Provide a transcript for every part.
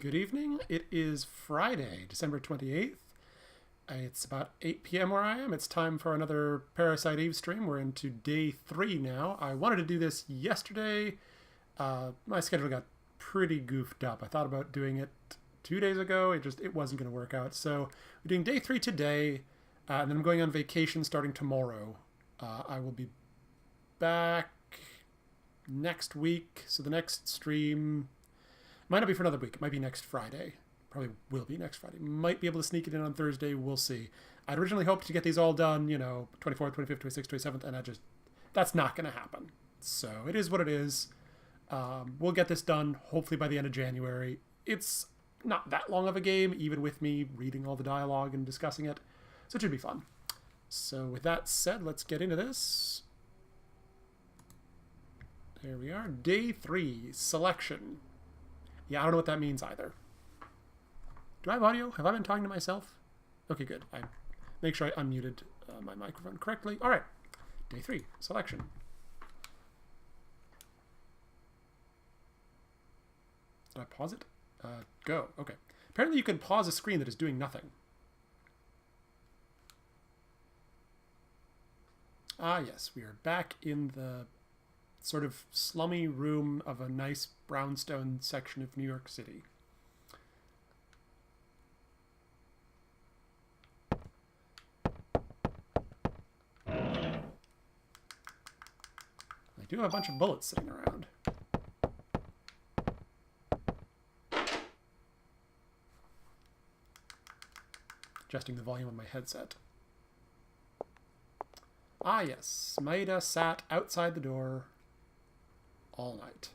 Good evening. It is Friday, December 28th. It's about 8 p.m. where I am. It's time for another Parasite Eve stream. We're into day 3 now. I wanted to do this yesterday. My schedule got pretty goofed up. I thought about doing it 2 days ago. It wasn't going to work out. So we're doing day 3 today, and then I'm going on vacation starting tomorrow. I will be back next week. So the next stream might not be for another week. It might be next Friday. Probably will be next Friday. Might be able to sneak it in on Thursday. We'll see. I'd originally hoped to get these all done, 24th, 25th, 26th, 27th, and that's not going to happen. So it is what it is. We'll get this done hopefully by the end of January. It's not that long of a game, even with me reading all the dialogue and discussing it. So it should be fun. So with that said, let's get into this. There we are. Day 3, selection. Yeah, I don't know what that means either. Do I have audio? Have I been talking to myself? Okay, good. I make sure I unmuted my microphone correctly. All right. Day 3, selection. Did I pause it? Go. Okay. Apparently you can pause a screen that is doing nothing. Ah, yes. We are back in the sort of slummy room of a nice brownstone section of New York City. I do have a bunch of bullets sitting around. Adjusting the volume on my headset. Ah yes, Maida sat outside the door all night.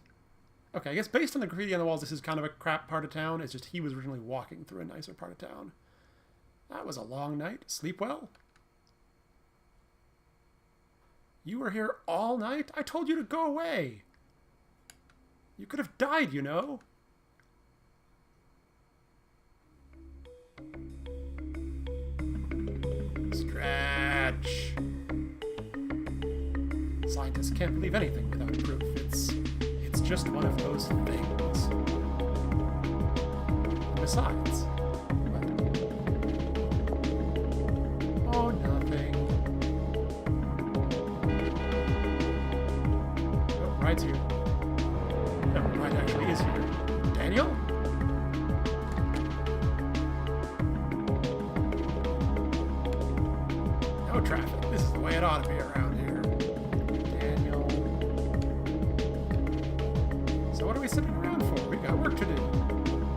Okay, I guess based on the graffiti on the walls, this is kind of a crap part of town. It's just he was originally walking through a nicer part of town. That was a long night. Sleep well? You were here all night? I told you to go away. You could have died, you know. Stretch. Scientists can't believe anything without proof. It's just one of those things. Besides, what? Oh, nothing. Oh, Ride's here. No, Ride actually is here. Daniel? No traffic. This is the way it ought to be around here. Daniel. So what are we sitting around for? We got work to do.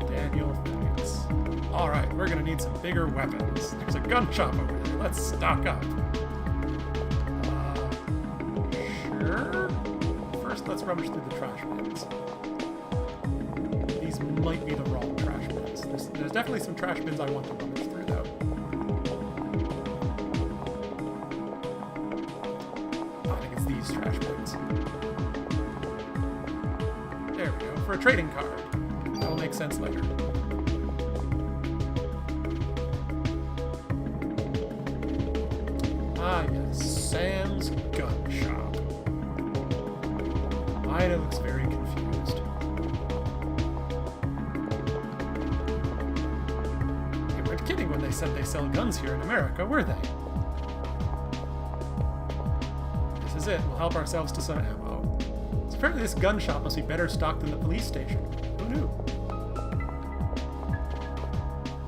Daniel, thanks. Alright, we're gonna need some bigger weapons. There's a gun shop over there. Let's stock up. Sure? First, let's rummage through the trash bins. These might be the wrong trash bins. There's definitely some trash bins I want to rummage through, though. I think it's these trash bins. There we go, for a trading card. That'll make sense later. Ah, yes, Sam's gun shop. Ida looks very confused. They weren't kidding when they said they sell guns here in America, were they? This is it. We'll help ourselves to some ammo. So apparently this gun shop must be better stocked than the police station. Who knew?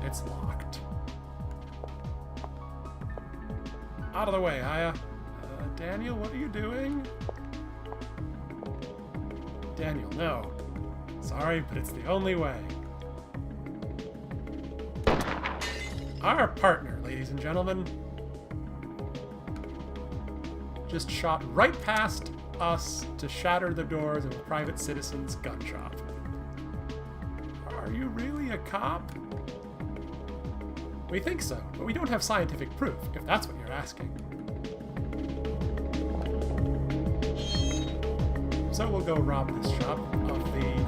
It's locked. Out of the way, Aya. Daniel, what are you doing? Daniel, no. Sorry, but it's the only way. Our partner, ladies and gentlemen, just shot right past us to shatter the doors of a private citizen's gun shop. Are you really a cop? We think so, but we don't have scientific proof, if that's what you're asking. So we'll go rob this shop of the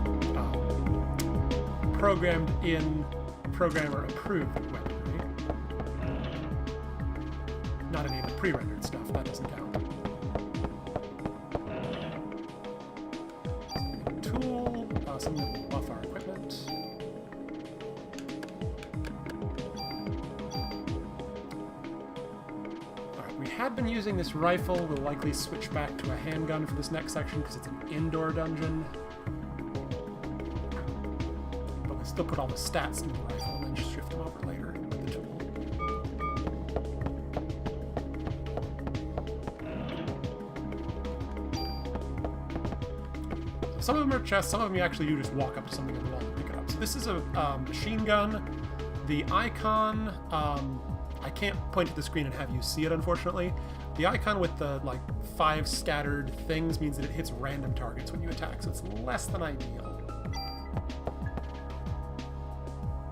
programmed-in, programmer-approved weaponry. Not any of the pre-rendered stuff, that doesn't count. Tool, something to buff our equipment. had been using this rifle, we'll likely switch back to a handgun for this next section because it's an indoor dungeon. But we still put all the stats into the rifle and then just shift them over later with the tool. So some of them are chests, some of them you actually do just walk up to something on the wall and pick it up. So this is a machine gun. The icon, I can't point to the screen and have you see it, unfortunately. The icon with the, like, 5 scattered things means that it hits random targets when you attack, so it's less than ideal.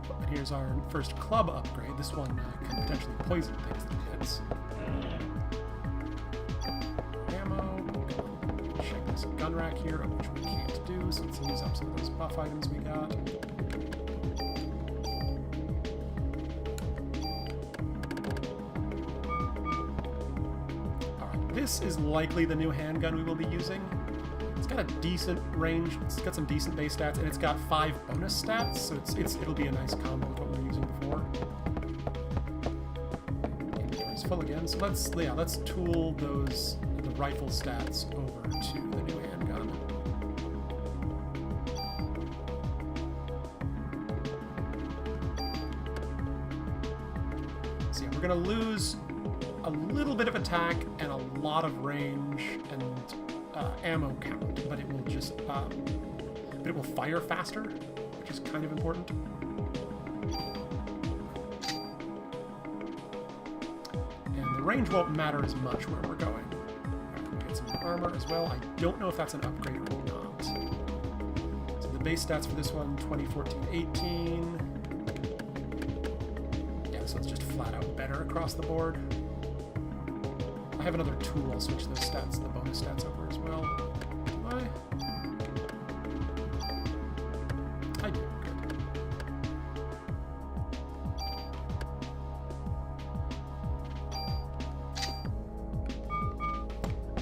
But here's our first club upgrade. This one can potentially poison things that it hits. Ammo. Check this gun rack here, which we can't do, so let's use up some of those buff items we got. This is likely the new handgun we will be using. It's got a decent range, it's got some decent base stats, and it's got 5 bonus stats, so it'll be a nice combo with what we were using before. Inventory's full again, so let's tool the rifle stats over to the new handgun. So yeah, we're gonna lose a little bit of attack and a lot of range and ammo count, but it will just it will fire faster, which is kind of important. And the range won't matter as much where we're going. We'll get some armor as well. I don't know if that's an upgrade or not. So the base stats for this one, 2014-18. Yeah, so it's just flat out better across the board. I have another tool, I'll switch those stats, the bonus stats over as well. Do I? I do, good.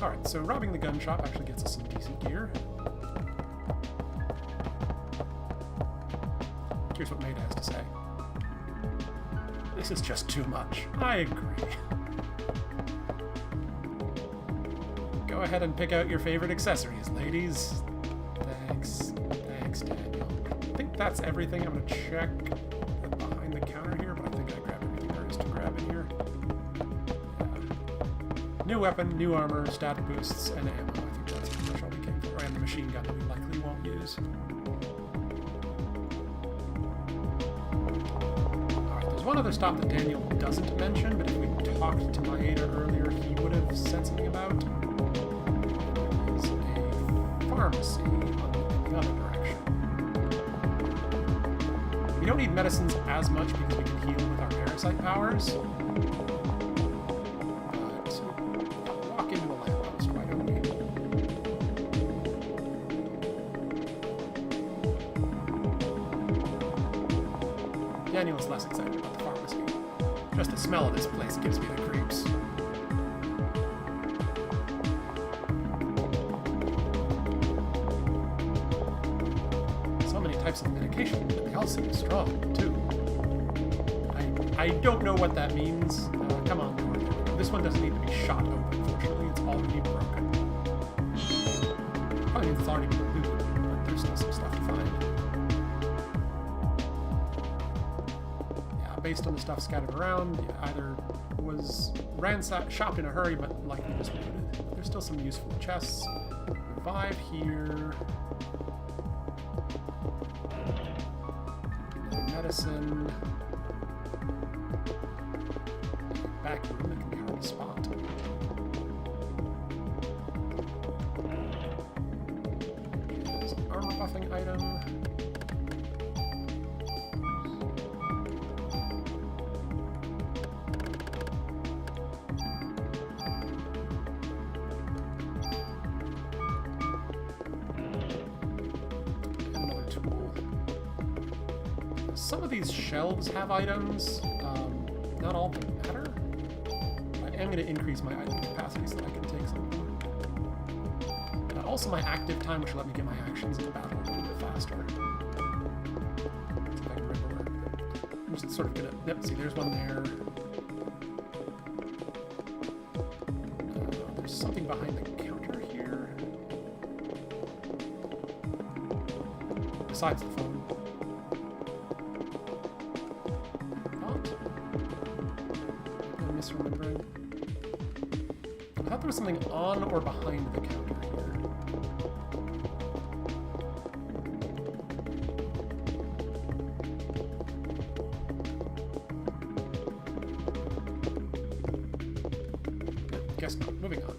Alright, so robbing the gun shop actually gets us some decent gear. Here's what Maida has to say. This is just too much. I agree. Go ahead and pick out your favorite accessories, ladies. Thanks. Thanks, Daniel. I think that's everything. I'm going to check behind the counter here, but I think I grabbed everything there is to grab in here. New weapon, new armor, stat boosts, and ammo. I think that's pretty much all we came for. And the machine gun that we likely won't use. Alright, there's one other stop that Daniel doesn't mention, but if we talked to Maeda earlier, he would have said something about. Pharmacy in the other direction. We don't need medicines as much because we can heal with our parasite powers. But walk into a lamppost, why don't we? Daniel is less excited about the pharmacy. Just the smell of this place gives me the creeps. Types of medication, but they all seem strong, too. I don't know what that means. Come on, door. This one doesn't need to be shot open, unfortunately. It's already broken. Probably means it's already been looted, but there's still some stuff to find. Yeah, based on the stuff scattered around, it either was shopped in a hurry, but likely just looted. There's still some useful chests. Revive here. Medicine. Back room that can be hard to spot. There's an armor buffing item. Some of these shelves have items. Not all of them matter. I am going to increase my item capacity so that I can take some of them. Also my active time, which will let me get my actions in the battle a little bit faster. See if I can remember where. I'm just sort of going to... Yep, see, there's one there. something behind the counter here. Besides the phone. What? I'm misremembering. I thought there was something on or behind the counter here. Guess not. Moving on.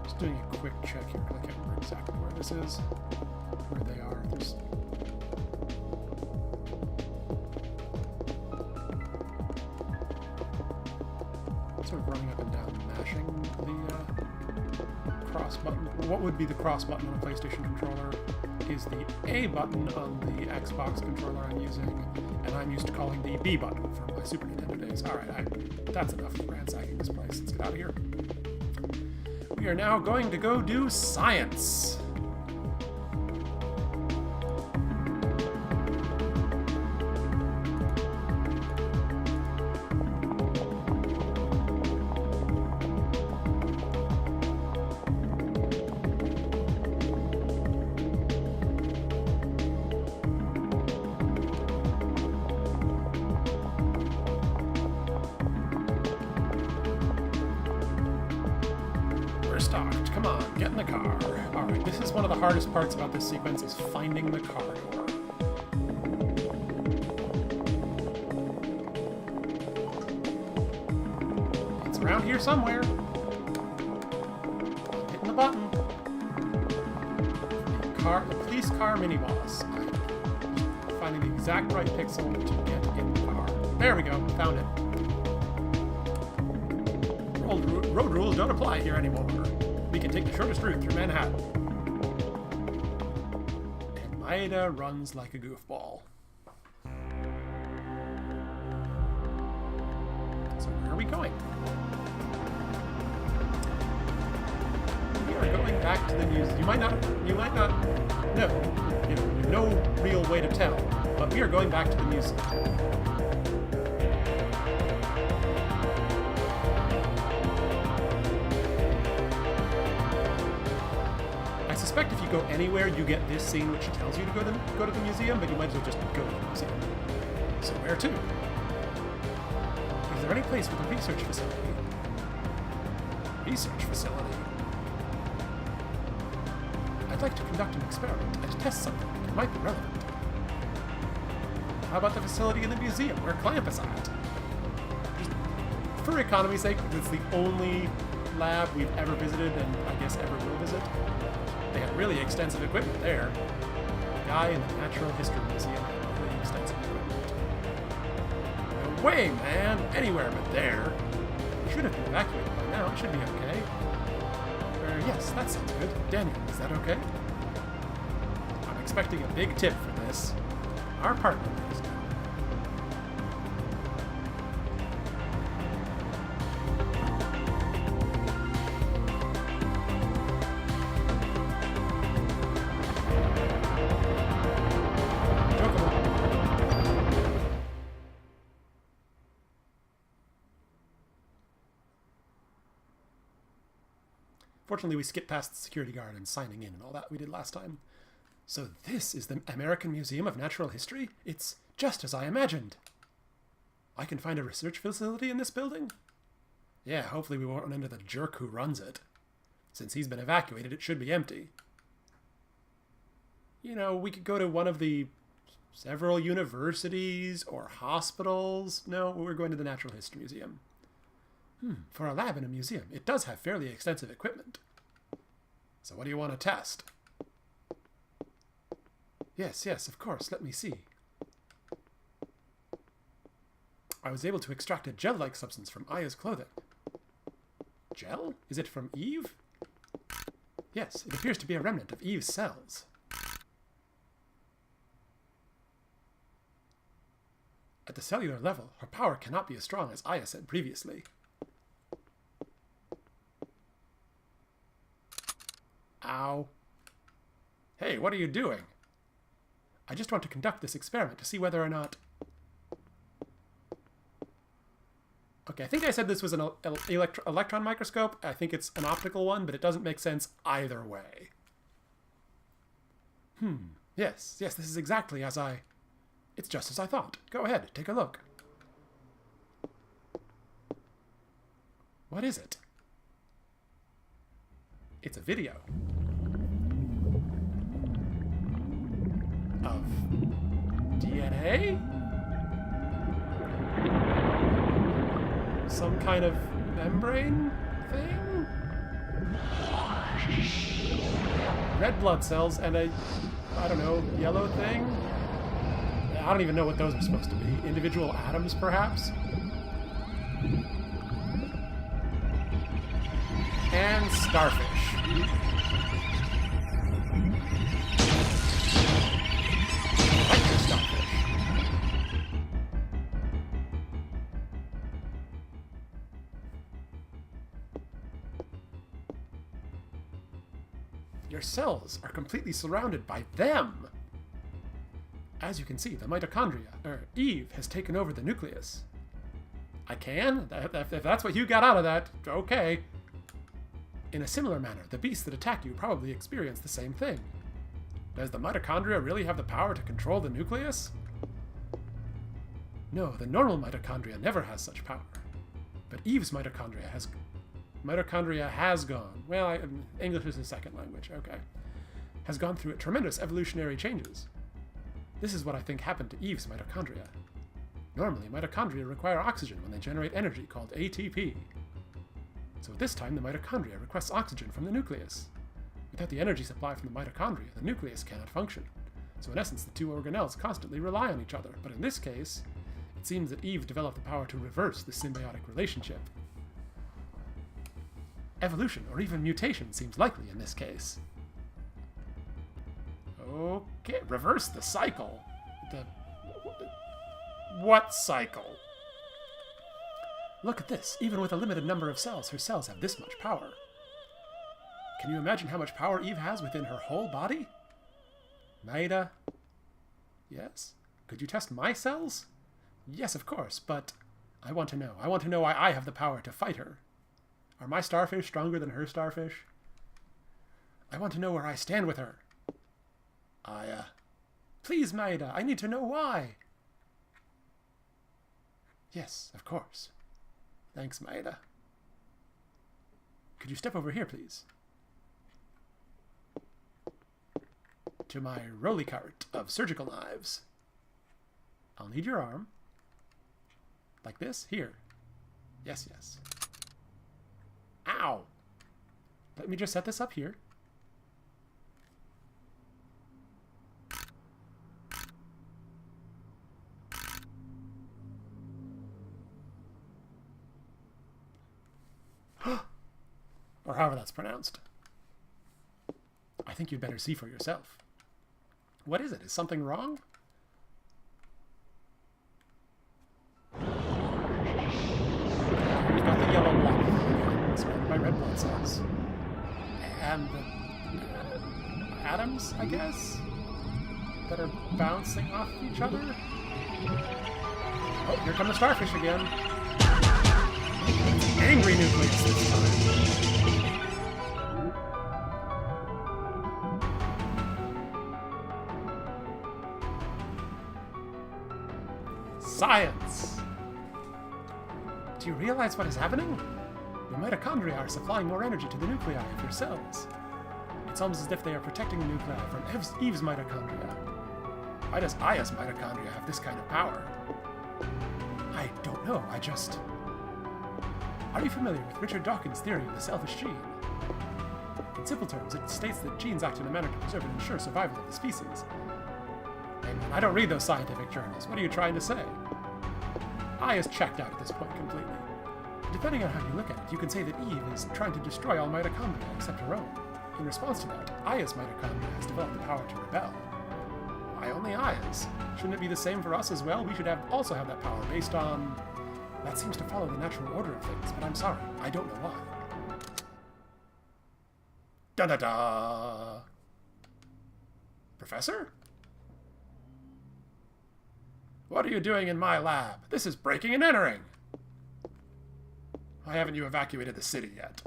Just doing a quick check here because I can't remember exactly where this is. Where they are. There's... sort of running up and down, mashing the cross button. What would be the cross button on a PlayStation controller is the A button on the Xbox controller I'm using, and I'm used to calling the B button for my Super Nintendo days. Alright, that's enough ransacking this place. Let's get out of here. We are now going to go do science. Stocked. Come on, get in the car. Alright, this is one of the hardest parts about this sequence, is finding the car door. It's around here somewhere. Hitting the button. The police car mini-boss. Finding the exact right pixel to get in the car. There we go, found it. Road rules don't apply here anymore. We can take the shortest route through Manhattan. And Maeda runs like a goofball. So where are we going? We are going back to the museum. You might not know. You know, no real way to tell. But we are going back to the museum. I suspect if you go anywhere, you get this scene which tells you to go to the museum, but you might as well just go to the museum. So where to? Is there any place with a research facility? Research facility? I'd like to conduct an experiment and test something that might be relevant. How about the facility in the museum where Clamp is at? Just for economy's sake, because it's the only lab we've ever visited and I guess ever will visit. They had really extensive equipment there. The guy in the Natural History Museum had really extensive equipment. No way, man! Anywhere but there. You should have been evacuated by now. It should be okay. Yes, that sounds good. Daniel, is that okay? I'm expecting a big tip for this. Our partner is now. Fortunately, we skipped past the security guard and signing in and all that we did last time. So this is the American Museum of Natural History? It's just as I imagined. I can find a research facility in this building? Yeah, hopefully we won't run into the jerk who runs it. Since he's been evacuated, it should be empty. You know, we could go to one of the several universities or hospitals. No, we're going to the Natural History Museum. For a lab in a museum, it does have fairly extensive equipment. So what do you want to test? Yes, of course, let me see. I was able to extract a gel-like substance from Aya's clothing. Gel? Is it from Eve? Yes, it appears to be a remnant of Eve's cells. At the cellular level, her power cannot be as strong as Aya said previously. Ow. Hey, what are you doing? I just want to conduct this experiment to see whether or not... Okay, I think I said this was an electron microscope. I think it's an optical one, but it doesn't make sense either way. Yes, this is exactly as I... It's just as I thought. Go ahead, take a look. What is it? It's a video. Of DNA? Some kind of membrane thing? Red blood cells and a, I don't know, yellow thing? I don't even know what those are supposed to be. Individual atoms, perhaps? And starfish. I like your starfish. Your cells are completely surrounded by them. As you can see, the mitochondria, Eve, has taken over the nucleus. I can? If that's what you got out of that, okay. In a similar manner, the beasts that attack you probably experience the same thing. Does the mitochondria really have the power to control the nucleus? No, the normal mitochondria never has such power. But Eve's mitochondria has gone, well, English is a second language, okay, has gone through tremendous evolutionary changes. This is what I think happened to Eve's mitochondria. Normally, mitochondria require oxygen when they generate energy called ATP. So at this time, the mitochondria requests oxygen from the nucleus. Without the energy supply from the mitochondria, the nucleus cannot function. So in essence, the two organelles constantly rely on each other. But in this case, it seems that Eve developed the power to reverse the symbiotic relationship. Evolution, or even mutation, seems likely in this case. Okay, reverse the cycle. What cycle? Look at this. Even with a limited number of cells, her cells have this much power. Can you imagine how much power Eve has within her whole body? Maida? Yes? Could you test my cells? Yes, of course, but I want to know. I want to know why I have the power to fight her. Are my starfish stronger than her starfish? I want to know where I stand with her. Please, Maida, I need to know why. Yes, of course. Thanks, Maida. Could you step over here, please? To my rolly cart of surgical knives. I'll need your arm. Like this? Here. Yes. Ow! Let me just set this up here. Or however that's pronounced. I think you'd better see for yourself. What is it? Is something wrong? We've got the yellow blob surrounded by red blood cells. And the atoms, I guess, that are bouncing off each other. Oh, here come the starfish again. Angry nucleus this time. Science! Do you realize what is happening? Your mitochondria are supplying more energy to the nuclei of your cells. It's almost as if they are protecting the nuclei from Eve's mitochondria. Why does Aya's mitochondria have this kind of power? I don't know, Are you familiar with Richard Dawkins' theory of the selfish gene? In simple terms, it states that genes act in a manner to preserve and ensure survival of the species. Hey man, I don't read those scientific journals. What are you trying to say? I is checked out at this point completely. Depending on how you look at it, you can say that Eve is trying to destroy all mitochondria except her own. In response to that, Aya's mitochondria has developed the power to rebel. Why only Aya's? Shouldn't it be the same for us as well? We should also have that power based on... That seems to follow the natural order of things, but I'm sorry, I don't know why. Da-da-da! Professor? What are you doing in my lab? This is breaking and entering! Why haven't you evacuated the city yet?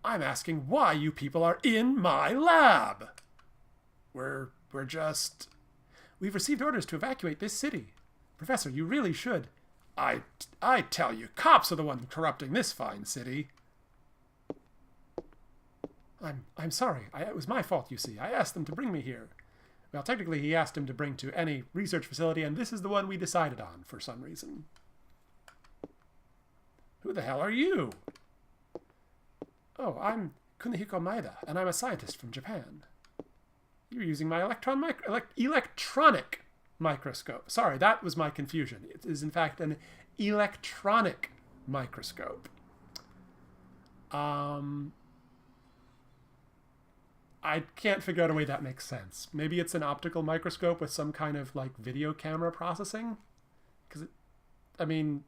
I'm asking why you people are in my lab. We're just... We've received orders to evacuate this city. Professor, you really should. I tell you, cops are the ones corrupting this fine city. I'm sorry. It was my fault, you see. I asked them to bring me here. Well, technically, he asked him to bring to any research facility, and this is the one we decided on for some reason. Who the hell are you? Oh, I'm Kunihiko Maeda, and I'm a scientist from Japan. You're using my electronic microscope. Sorry, that was my confusion. It is, in fact, an electronic microscope. I can't figure out a way that makes sense. Maybe it's an optical microscope with some kind of, like, video camera processing? Because, I mean,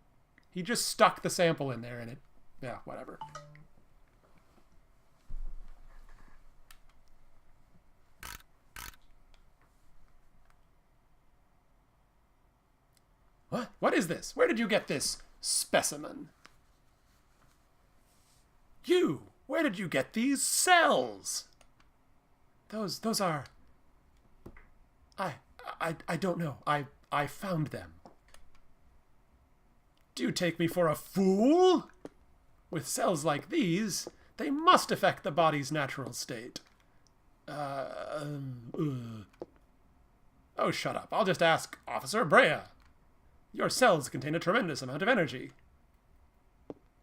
he just stuck the sample in there and it... Yeah, whatever. What? What is this? Where did you get this specimen? You! Where did you get these cells? Those are... I don't know. I found them. Do you take me for a fool? With cells like these, they must affect the body's natural state. Oh, shut up. I'll just ask Officer Brea. Your cells contain a tremendous amount of energy.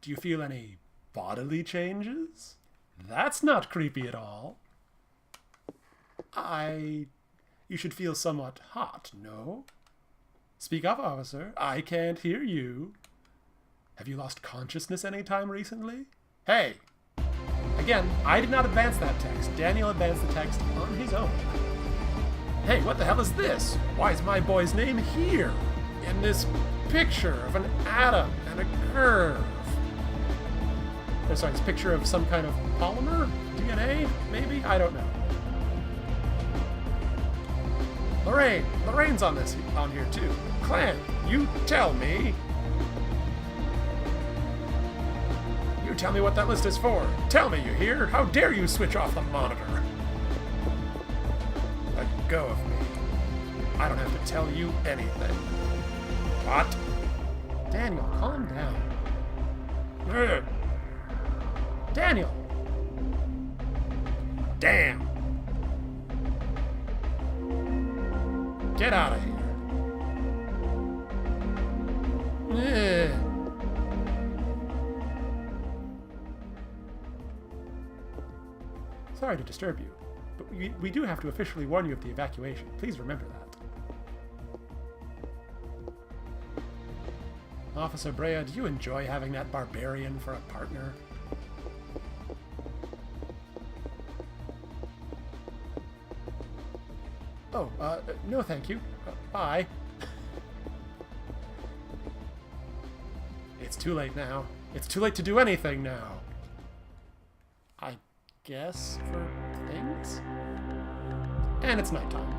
Do you feel any bodily changes? That's not creepy at all. You should feel somewhat hot, no? Speak up, officer. I can't hear you. Have you lost consciousness any time recently? Hey! Again, I did not advance that text. Daniel advanced the text on his own. Hey, what the hell is this? Why is my boy's name here? In this picture of an atom and a curve. Oh, sorry, it's a picture of some kind of polymer? DNA? Maybe? I don't know. Lorraine's on here too. Clan, you tell me. You tell me what that list is for. Tell me, you hear? How dare you switch off the monitor? Let go of me. I don't have to tell you anything. What? Daniel, calm down. Daniel! Damn! Get out of here. Sorry to disturb you, but we do have to officially warn you of the evacuation. Please remember that. Officer Brea, do you enjoy having that barbarian for a partner? Oh, no thank you. Bye. It's too late now. It's too late to do anything now. I guess for things? And it's nighttime.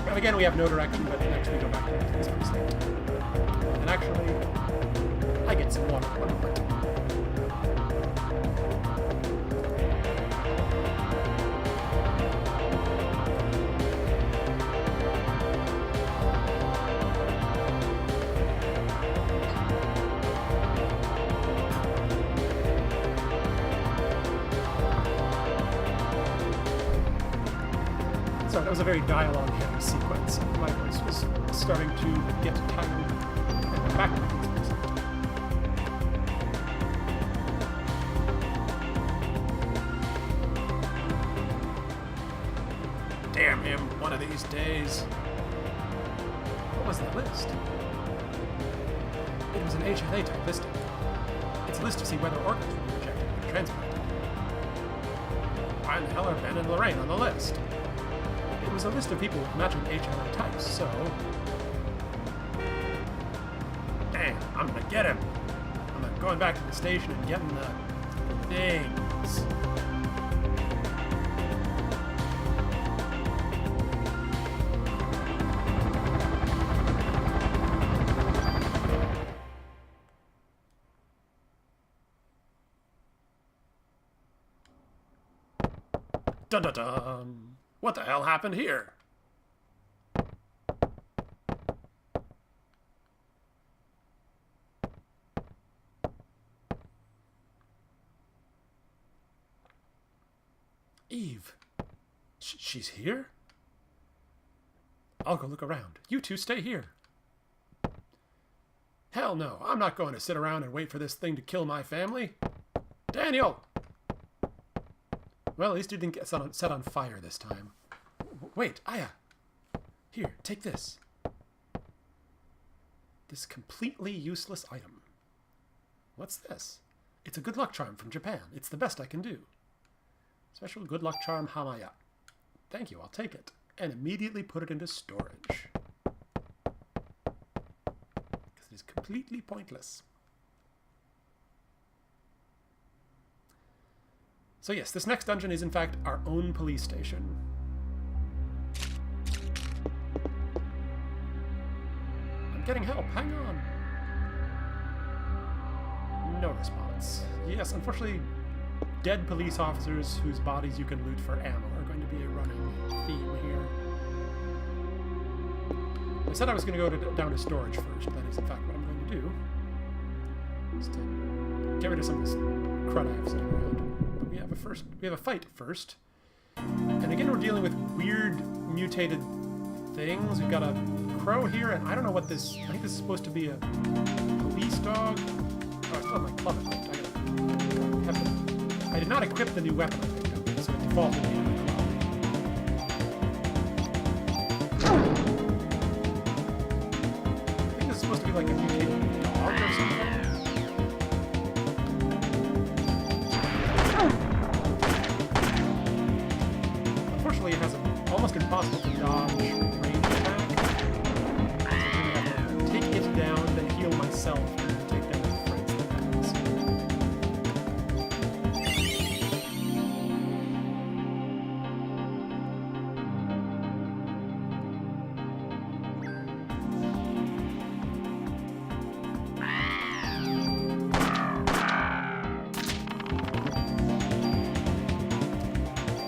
And again, we have no direction, but next we go back to this place. And actually, I get some water. One moment. That was a very dialogue-heavy sequence. My voice was starting to get tired and back to these. Damn him, one of these days. What was that list? It was an HLA type listing. It's a list to see whether organs will be rejected or transplanted. Why in the hell are Ben and Lorraine on the list? It was a list of people with matching HLA types, so... Damn, I'm gonna get him. I'm going back to the station and getting the things. Dun dun dun! What the hell happened here? Eve. She's here? I'll go look around. You two stay here. Hell no, I'm not going to sit around and wait for this thing to kill my family. Daniel! Well, at least he didn't get set on fire this time. Wait, Aya. Here, take this. This completely useless item. What's this? It's a good luck charm from Japan. It's the best I can do. Special good luck charm Hamaya. Thank you, I'll take it. And immediately put it into storage. Because it is completely pointless. So yes, this next dungeon is in fact our own police station. I'm getting help, hang on. No response. Yes, unfortunately, dead police officers whose bodies you can loot for ammo are going to be a running theme here. I said I was going to go down to storage first. That is in fact what I'm going to do. Just to get rid of some of this crud I have sitting around. But we have a fight first. And again we're dealing with weird mutated things. We've got a crow here, and I don't know what this... I think this is supposed to be a police dog. Oh, I still have my club equipped. I did not equip the new weapon I picked up, so it defaulted me to the club. I think this is supposed to be like a mutated dog or something. Unfortunately, it has an almost impossible to dodge range attack. So I'm going to have to take it down, then heal myself, and then take down the friends that happens.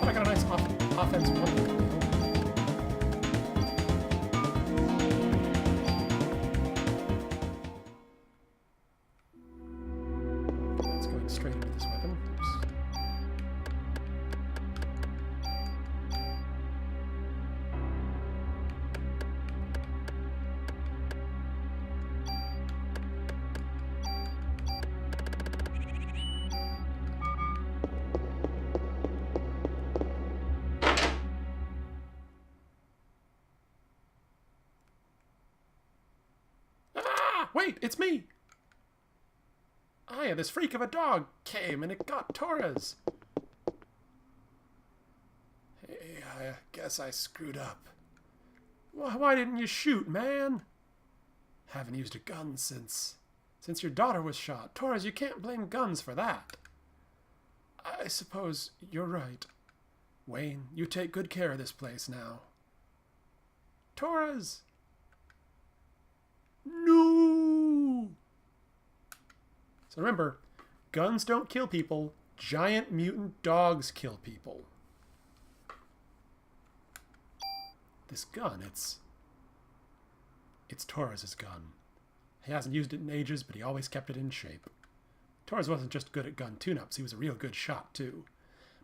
But I got a nice offense one. That's going straight into this weapon. Oops. Wait, it's me! Aya, this freak of a dog came and it got Torres. Hey, I guess I screwed up. Why didn't you shoot, man? Haven't used a gun since your daughter was shot. Torres, you can't blame guns for that. I suppose you're right. Wayne, you take good care of this place now. Torres! No! So remember, guns don't kill people. Giant mutant dogs kill people. This gun, it's Torres's gun. He hasn't used it in ages, but he always kept it in shape. Torres wasn't just good at gun tune-ups, he was a real good shot, too.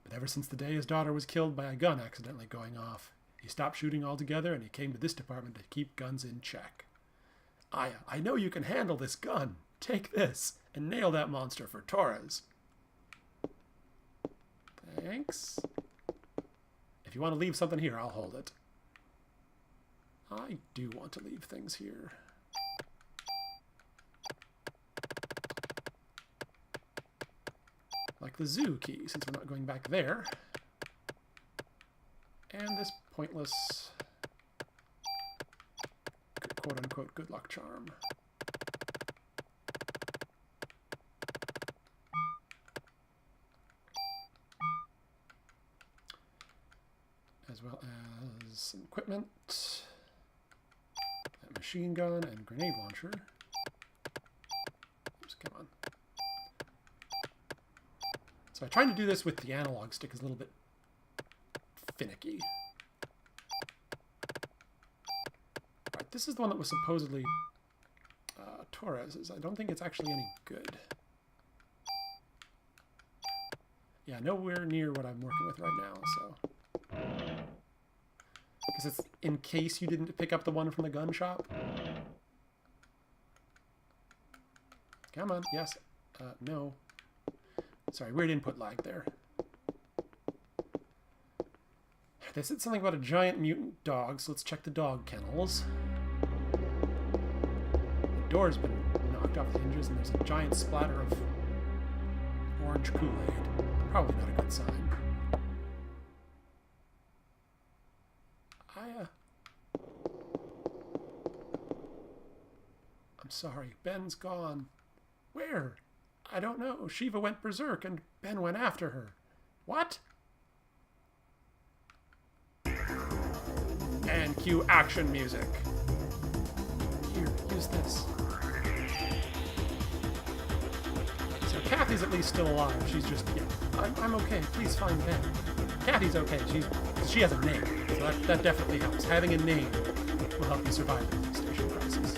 But ever since the day his daughter was killed by a gun accidentally going off, he stopped shooting altogether and he came to this department to keep guns in check. Aya, I know you can handle this gun. Take this and nail that monster for Torres. Thanks. If you want to leave something here, I'll hold it. I do want to leave things here. Like the zoo key, since we're not going back there. And this pointless, quote-unquote, good luck charm. As well as some equipment, that machine gun and grenade launcher. Oops, come on. So I tried to do this with the analog stick is a little bit finicky. Right, this is the one that was supposedly Torres's. I don't think it's actually any good. Yeah, nowhere near what I'm working with right now, so... Because it's in case you didn't pick up the one from the gun shop. Come on, yes. No. Sorry, weird input lag there. They said something about a giant mutant dog, so let's check the dog kennels. The door's been knocked off the hinges, and there's a giant splatter of orange Kool-Aid. Probably not a good sign. I'm sorry, Ben's gone. Where? I don't know. Shiva went berserk, and Ben went after her. What? And cue action music. Here, use this. So Kathy's at least still alive. She's just, yeah, I'm okay. Please find Ben. Kathy's okay. She has a name, so that definitely helps. Having a name will help you survive the police station crisis.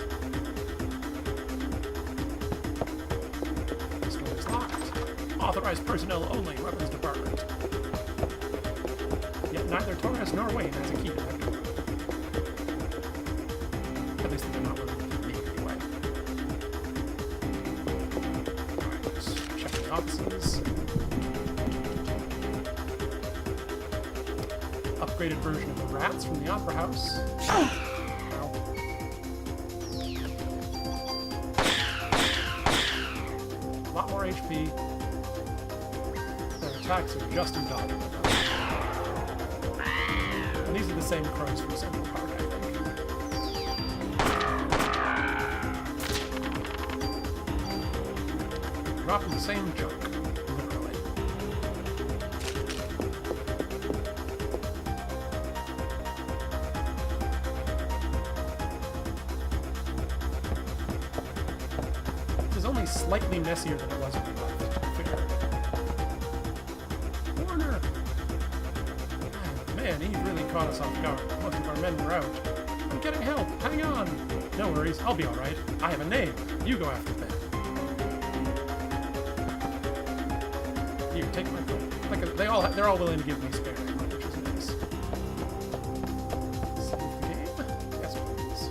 This door is locked. Authorized personnel only, weapons department. Yet neither Torres nor Wayne has a key to that door. At least they're not willing to keep me anyway. Alright, let's check the offices. Upgraded version of the rats from the Opera House. Ow. A lot more HP. Their attacks are just as valuable. And these are the same crows from Central Park, I think. Dropping the same junk, literally. This is only slightly messier than it was when we left, to be fair. Warner! Man, he really caught us off guard. Most of our men were out. I'm getting help. Hang on. No worries. I'll be all right. I have a name. You go after Ben. Here, take my phone. Like they're all willing to give me spare ammo, which is nice. Save the game. Yes, please.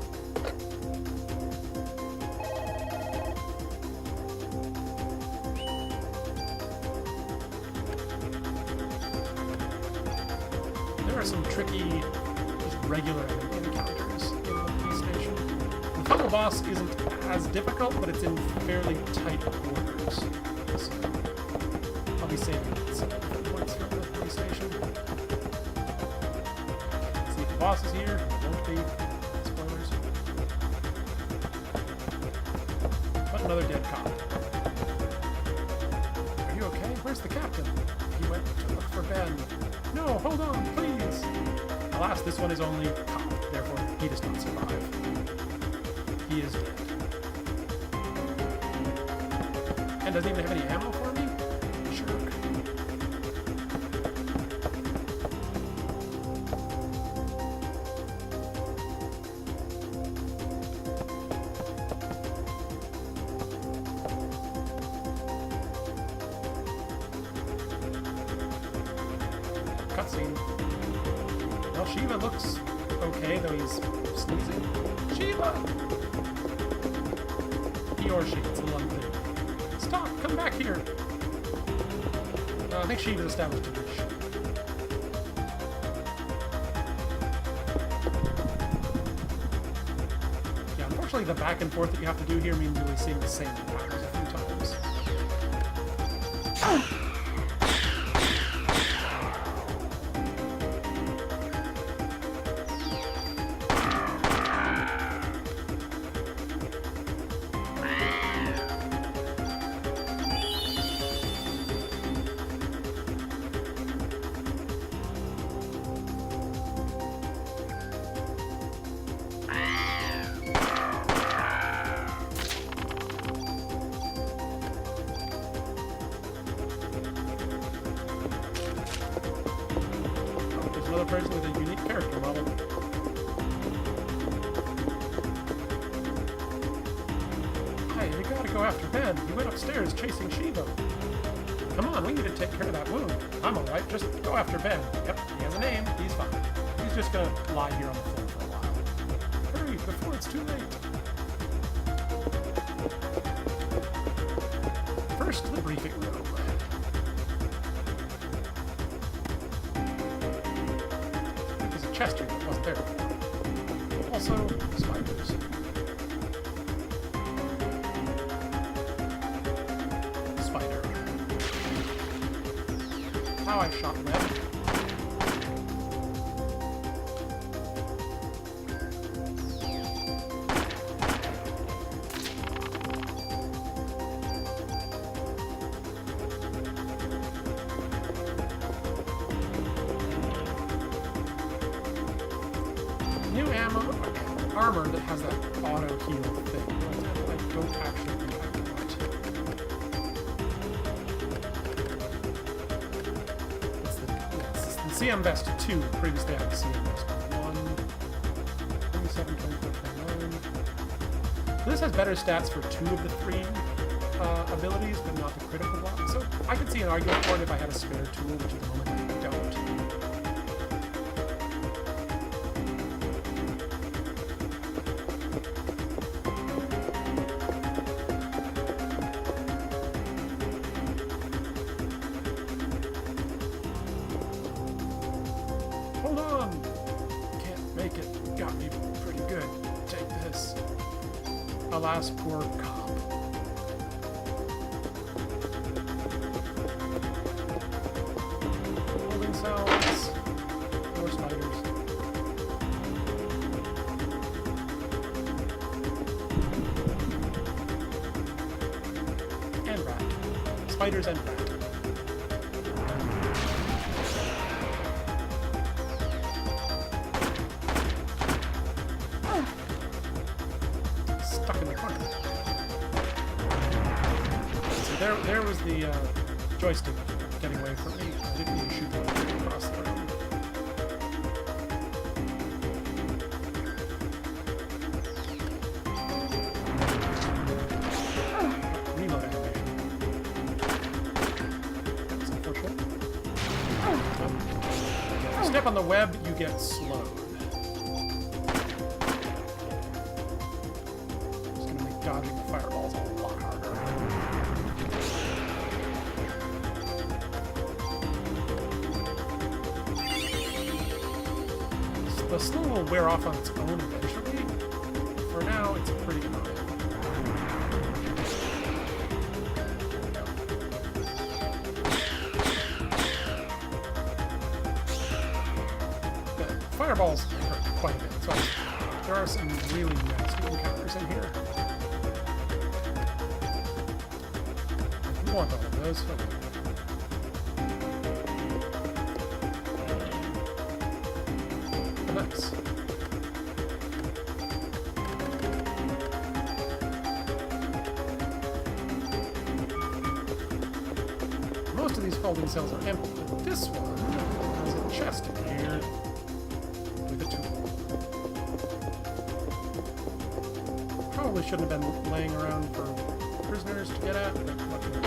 There are some tricky, just regular encounters in the police station. The final boss isn't as difficult, but it's in fairly tight quarters. So I'll be saving some points from the police station. See if the boss is here. Won't be. Spoilers. But another dead cop. Are you okay? Where's the captain? He went to look for Ben. No, hold on, please! Alas, this one is only cop, therefore he does not survive. He is dead. And doesn't even have any ammo for me? Jerk. Cutscene. Well, Shiva looks okay, though he's sneezing. Shiva! He or she, it's a little unclear. Stop! Come back here! I think Shiva's established a dish. Yeah, unfortunately the back and forth that you have to do here means really seeing the same encounters a few times. another person with a unique character model. Hey, you gotta go after Ben. He went upstairs chasing Shiva. Come on, we need to take care of that wound. I'm alright, just go after Ben. Yep, he has a name. He's fine. He's just gonna lie here on the floor for a while. Hurry, before it's too late. First to the briefing room. There's a chest here that wasn't there before. Also, spiders. Spider. How I shot web. New armor that has that auto heal thing. I don't actually think I can want. It's the CM Best 2. Previously I had CM Best 1. 27, 24, 29. This has better stats for 2 of the 3 abilities, but not the critical one. So I could see an argument for it if I had a spare tool, which at the moment I don't. Hold on! Can't make it. Got me pretty good. Take this. Alas, poor cop. Holding cells. More spiders. And rat. Spiders and rat. Stuck in the corner. So there was the joystick getting away from me. I didn't need to shoot them across the room. Reload animation. That's unfortunate. If you step on the web, you get slowed. Dodging the fireballs a lot harder. The slow will wear off on its own eventually. For now, it's pretty annoying. The fireballs hurt quite a bit, so there are some really nasty encounters in here. Want all of those. Nice. Most of these holding cells are empty, but this one has a chest in here with a tool. Probably shouldn't have been laying around for prisoners to get at, but what can we do?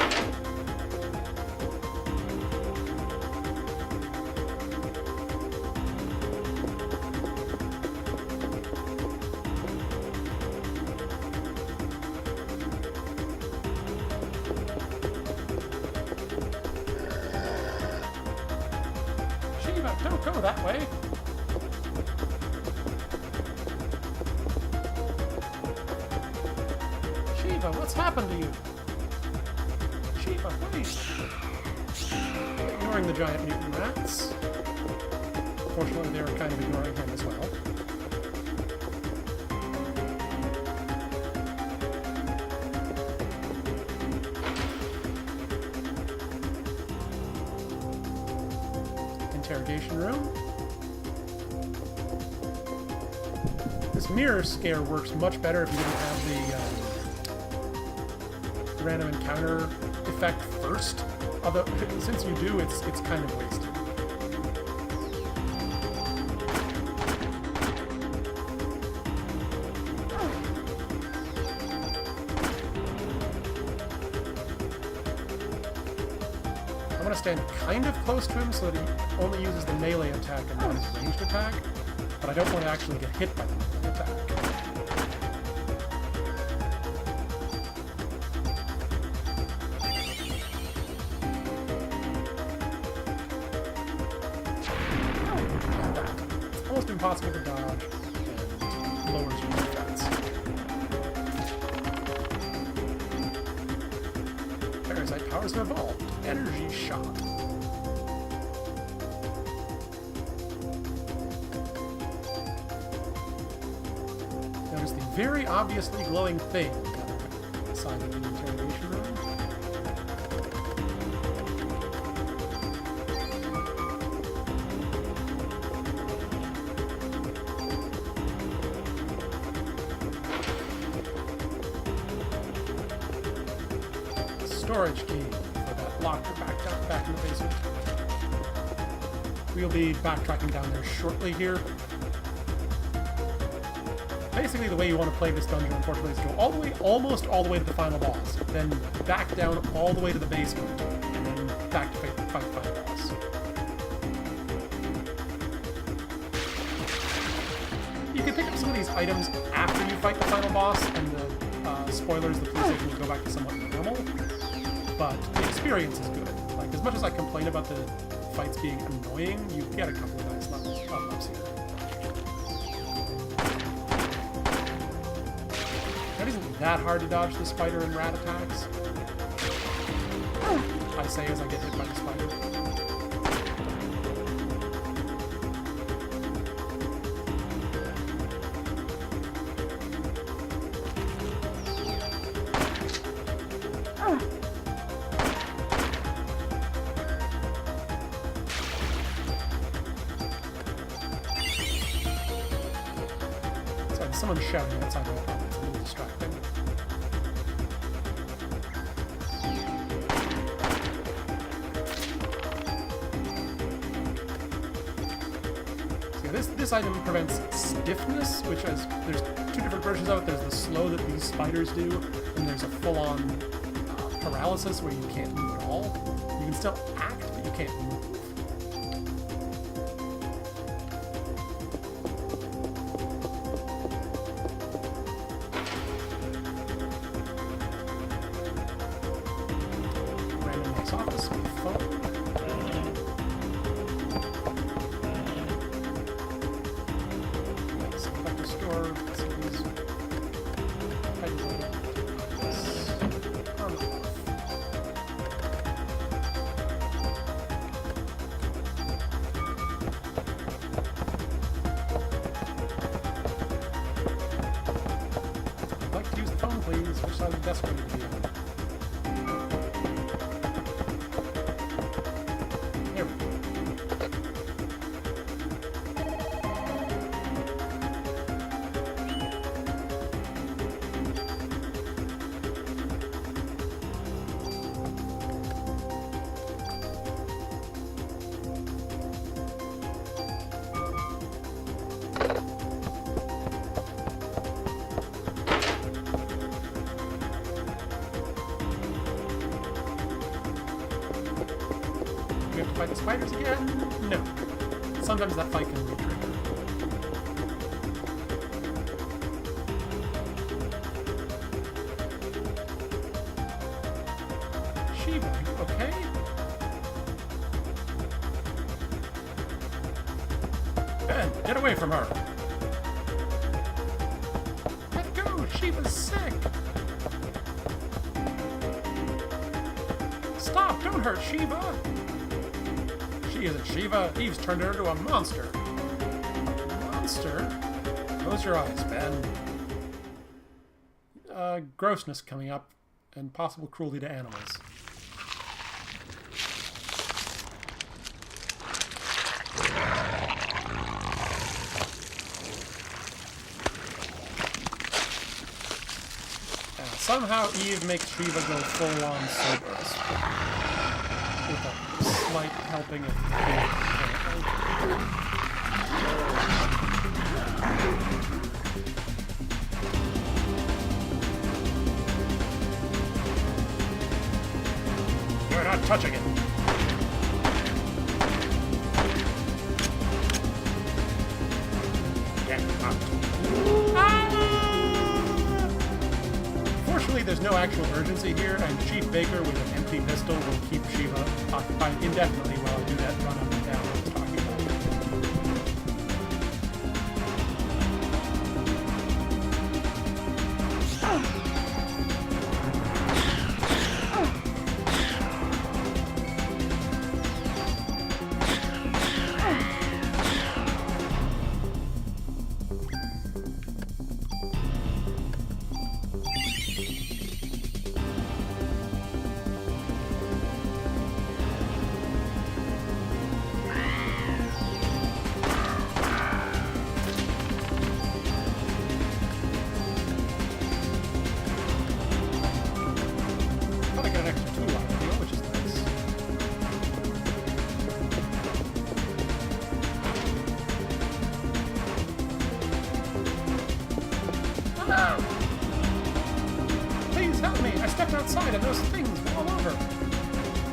Shiva, don't go that way! Shiva, what's happened to you? Shiva, wait! Ignoring the giant mutant rats. Fortunately, they were kind of ignoring him as well. Interrogation room. This mirror scare works much better if you didn't have the random encounter effect first. Although, since you do, it's kind of wasted. stand kind of close to him so that he only uses the melee attack and not his ranged attack, but I don't want to actually get hit by the melee attack. It's almost impossible to dodge and lowers your defense. Parasite powers have evolved. Energy shot. Notice the very obviously glowing thing on the other side of the interrogation room. Storage key for that locker back in the basement. We'll be backtracking down there shortly here. Basically, the way you want to play this dungeon, unfortunately, is go all the way, almost all the way to the final boss, then back down all the way to the basement, and then back to fight the final boss. You can pick up some of these items after you fight the final boss, and the spoilers, the police station will go back to somewhat normal. But the experience is good. Like, as much as I complain about the fights being annoying, you get a couple of nice levels here. It isn't that hard to dodge the spider and rat attacks. I say as I get hit by the spider. Someone's shouting outside my apartment. It's a little distracting. So this item prevents stiffness, which there's two different versions of it. There's the slow that these spiders do, and there's a full-on paralysis where you can't move at all. You can still act, but you can't move. Please, which side of the desk would it be on? There we go. We have to fight the spiders again? No. Sometimes that fight can be triggered. Shiva, okay? Ben, get away from her! Let go! Shiva's sick! Stop! Don't hurt Shiva! She isn't Shiva. Eve's turned her into a monster. Monster? Close your eyes, Ben. Grossness coming up, and possible cruelty to animals. Somehow Eve makes Shiva go full-on Cerberus. With a slight helping of You're not touching it. there's no actual urgency here, and Chief Baker with an empty pistol will keep Shiva occupied indefinitely while I do that run up and down I was talking about. Please help me! I stepped outside and those things were all over.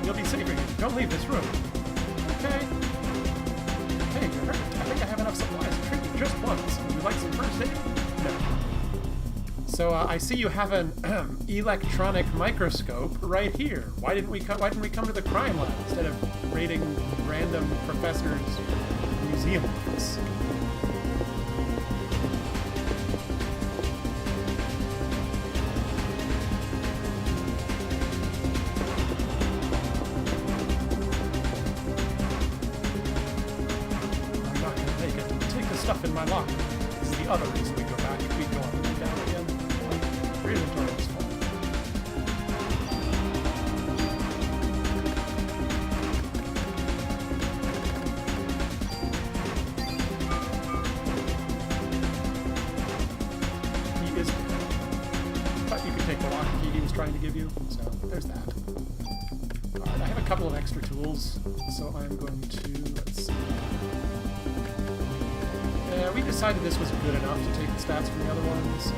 You'll be safe here. Don't leave this room. Okay. Hey, you're hurt. I think I have enough supplies to treat you just once. Would you like some first aid? No. So I see you have an electronic microscope right here. Why didn't we come to the crime lab instead of raiding random professors' museum office? Stuff in my locker. This is the other reason we go back. We go up and down again. Your inventory is full. He is, but you can take the lock key he was trying to give you. So there's that. All right, I have a couple of extra tools, so I'm going to let's see. We decided this was good enough to take the stats from the other ones. So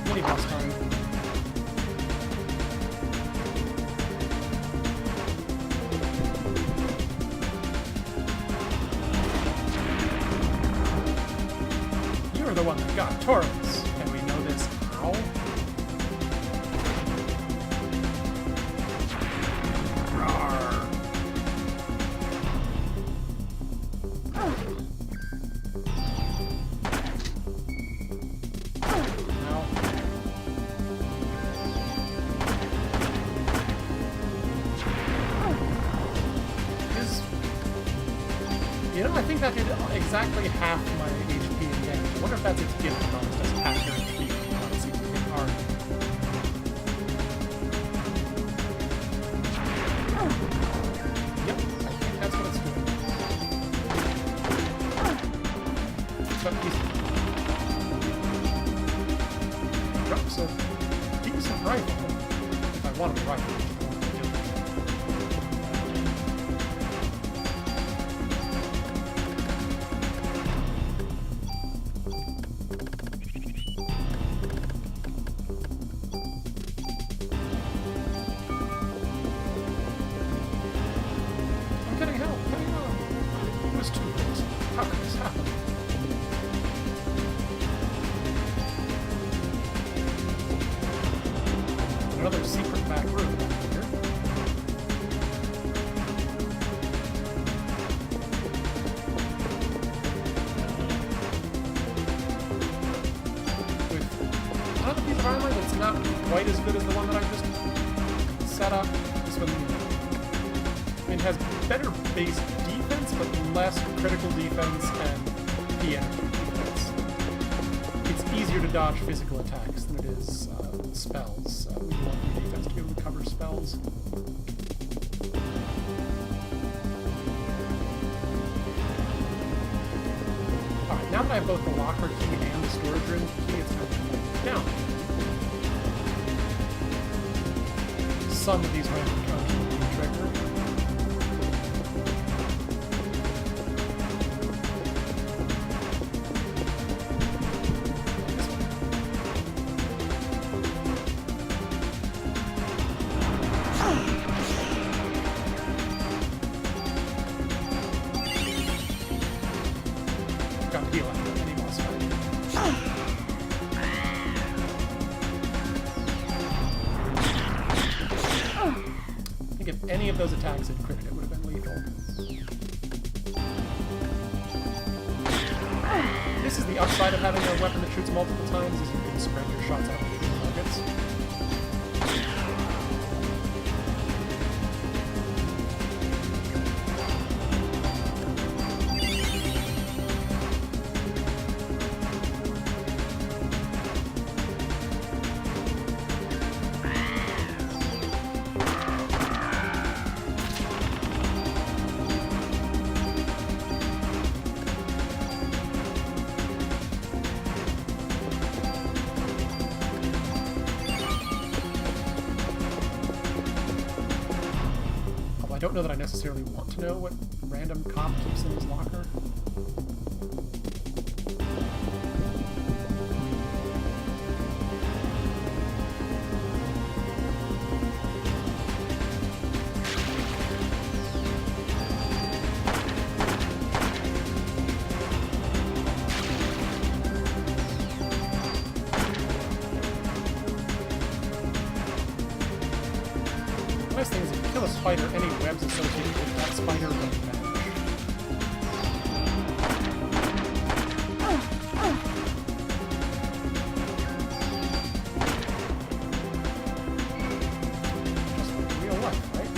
Mini boss time. The one that got Taurus. And we know this how? Rawr. Now. I think that did exactly half my HP in damage. I wonder if that's its gift bonus. Doesn't have your HP. Let's see if we can arm. Yep, I think that's what it's doing. But he's drops a decent rifle. If I wanted a rifle. Another secret back room back here. With another piece of armor that's not quite as good as the one that I just set up. This one, it has better base defense, but less critical defense and energy defense. It's easier to dodge physical attacks than it is spells. We want your defense to be able to cover spells. Alright, now that I have both the locker key and the storage room key, it's time to put down. Some of these random encounters will be triggered. any boss fight. I think if any of those attacks had critted, it would have been lethal. This is the upside of having a weapon that shoots multiple times, is you can spread your shots out between targets. I don't know that I necessarily want to know what random cop keeps in his locker. The nice thing is if you kill a spider, any webs associated with that spider will vanish. Just like real life, right?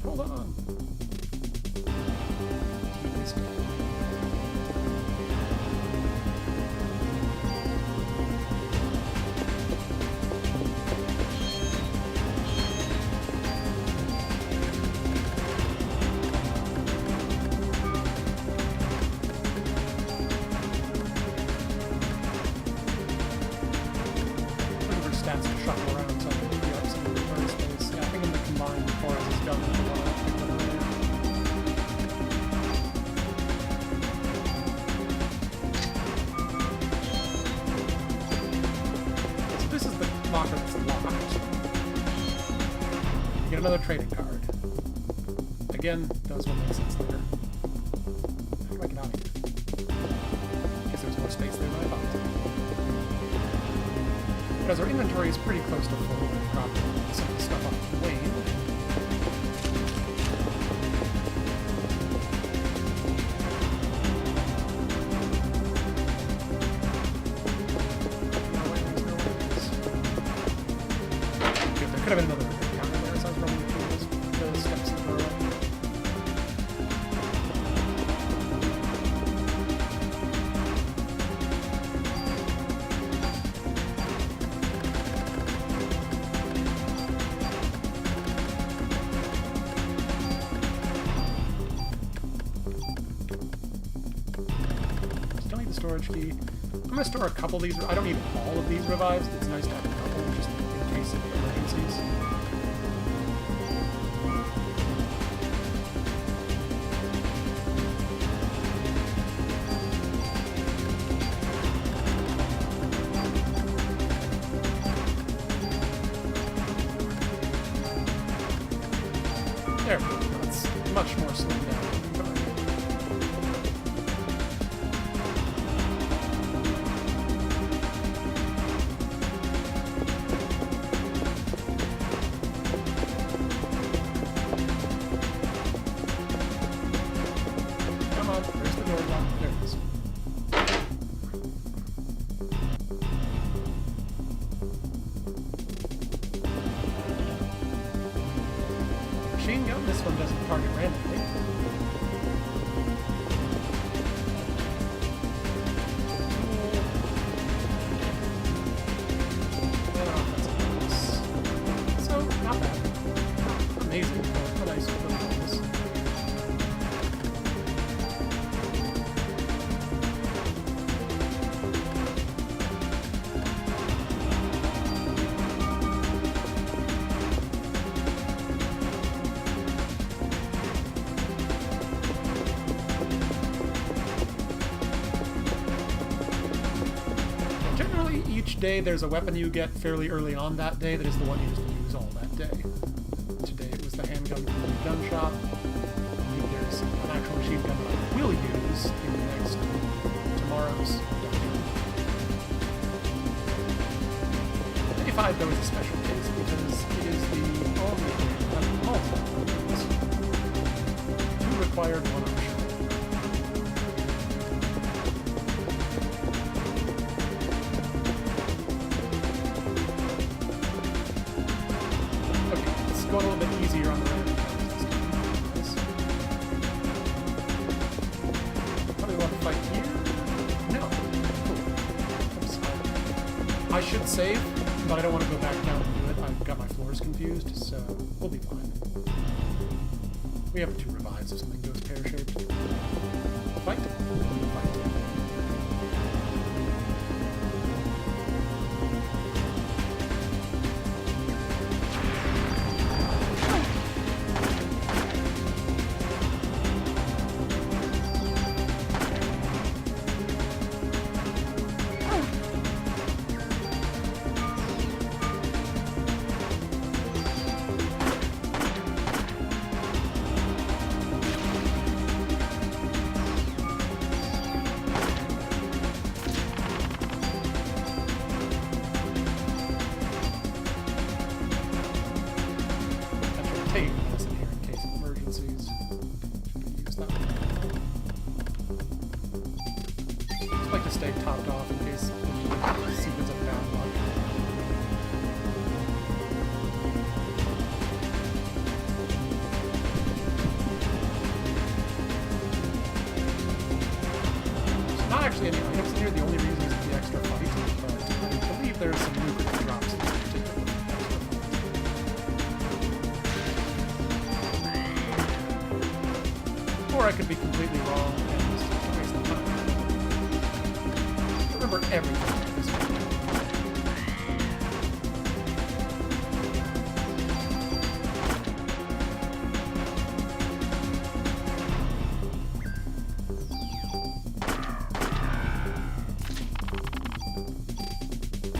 Hold on. Looking for stats to shuffle around so I can free up some inventory space. Yeah, I think in the combined before is done with the one I picked up earlier. So this is the locker that's locked. You get another trading card. Again, those will make sense later. How do I get out of here? Guess there's more space there than I thought. Because our inventory is pretty close to full, we've dropped some of the stuff off the Wayne. Good, there could have been another counter there, so I was running through those steps in the row. Still need the storage key. I'm going to store a couple of these. I don't need all of these revives. It's nice to have a couple just in case of emergencies. There we go. That's much more slimmed down. Come on, there's the door lock. There it is. machine gun. This one doesn't target randomly. So, not bad. Amazing. A nice little bonus. Generally, each day there's a weapon you get fairly early on that day that is the one you use all that day. Today it was the handgun from the gun shop. There's an actual machine gun that I will use in tomorrow's dungeon. Day 5 though is a special case because it is the only day that has multiple weapons. 2 required, 1 optional. Going a little bit easier on the random counters. Probably want to fight here? No. Cool. I should save, but I don't want to go back down and do it. I've got my floors confused, so we'll be fine. We have 2 revives if something goes pear-shaped. Fight? Fight. Stay topped off in case the sequence of bad luck. There's not actually any items in here. The only reason is the extra fight, but I believe there's some lucrative drops in this particular extra fight. Or I could be completely wrong and just waste the time. Remember everything at this point.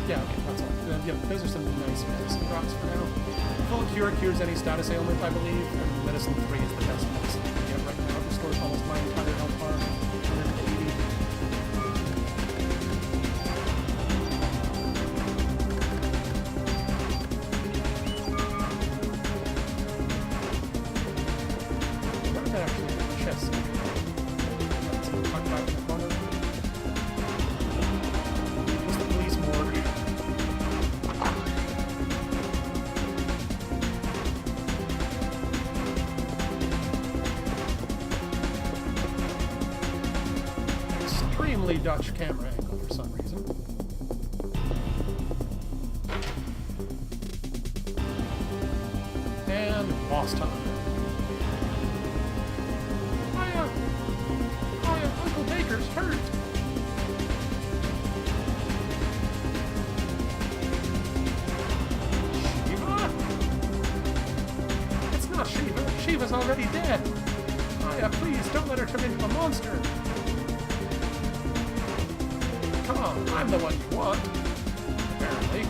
Yeah, okay, that's all. Yeah, those are some nice medicine drops for now. Full Cure cures any status ailment, I believe, and Medicine 3 is the best medicine you can get right now. It restores almost my entire health bar. 180. Dutch camera angle for some reason. And boss time. Hiya! Uncle Baker's hurt! Shiva? It's not Shiva. Shiva's already dead. Hiya, please don't let her turn into a monster. Come on, I'm the one you want. Apparently.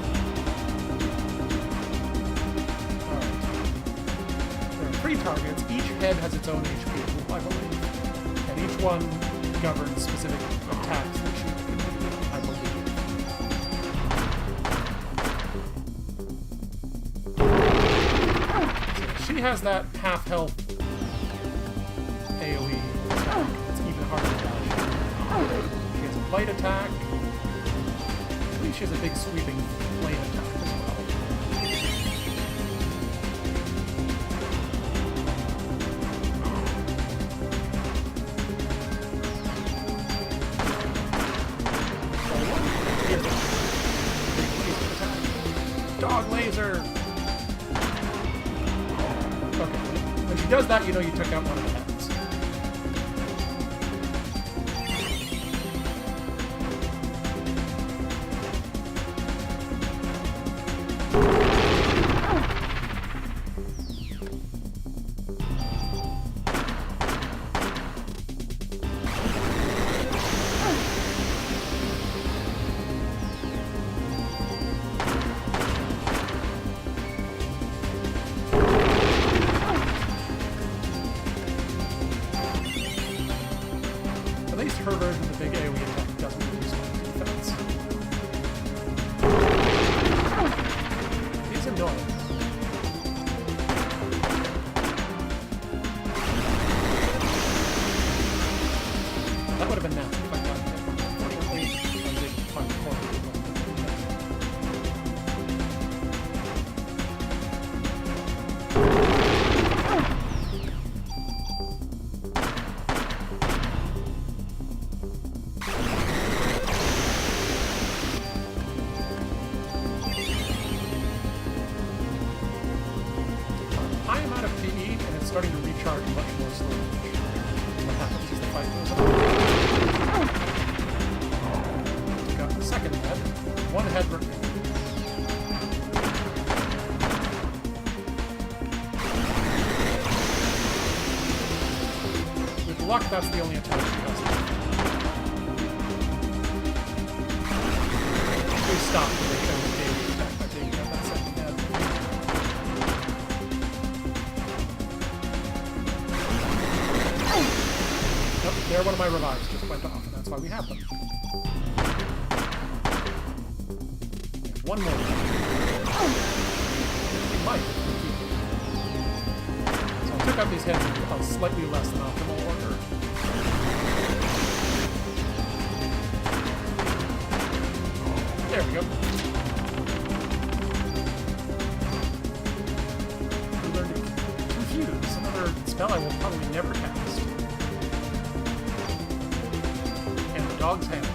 Alright. There are 3 targets. Each head has its own HP pool, I believe. And each one governs specific attacks that she can do, I believe. So she has that half-health AoE attack. It's even harder to dodge. She has a bite attack. I believe she has a big sweeping flame attack as well. Dog laser! Okay. When she does that, you know you took out one of the heads. At least her version of the big AoE attack doesn't use defense. He's annoying. That would have been nasty if I got hit. Unfortunately, I was able to find the corner. I am out of PE, and it's starting to recharge much more slowly. What happens as the fight goes on. Got the second head. One head remaining. With luck, that's the only attack she has left. We stopped the daily attack by taking out that second head. Nope, there one of my revives just went off, and that's why we have them. And one more. We might keep it. So I took out these heads in a slightly less than optimal order. There we go. We learned to confuse, another spell I will probably never cast. And the dog's hand.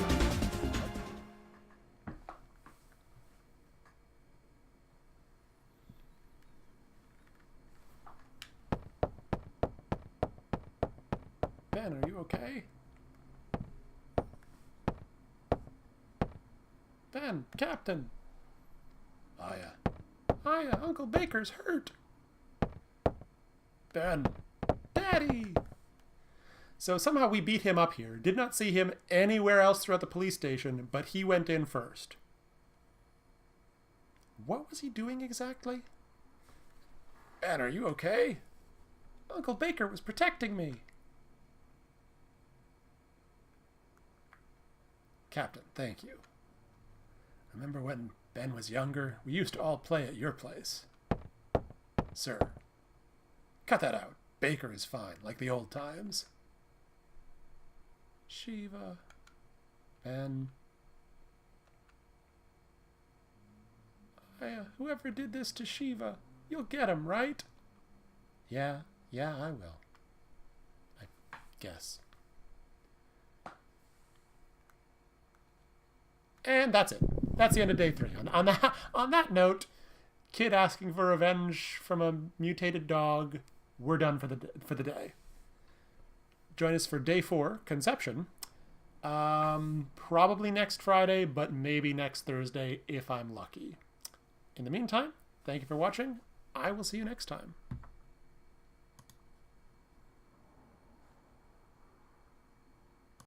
Ben, are you okay? Ben, Captain. Hiya. Hiya, Uncle Baker's hurt. Ben. Daddy! So somehow we beat him up here. Did not see him anywhere else throughout the police station, but he went in first. What was he doing exactly? Ben, are you okay? Uncle Baker was protecting me. Captain, thank you. Remember when Ben was younger? We used to all play at your place. Sir. Cut that out. Baker is fine, like the old times. Shiva. Ben. Whoever did this to Shiva, you'll get him, right? Yeah, I will. I guess. And that's it. That's the end of day 3. On that note, kid asking for revenge from a mutated dog. We're done for the day. Join us for day 4, Conception. Probably next Friday, but maybe next Thursday if I'm lucky. In the meantime, thank you for watching. I will see you next time.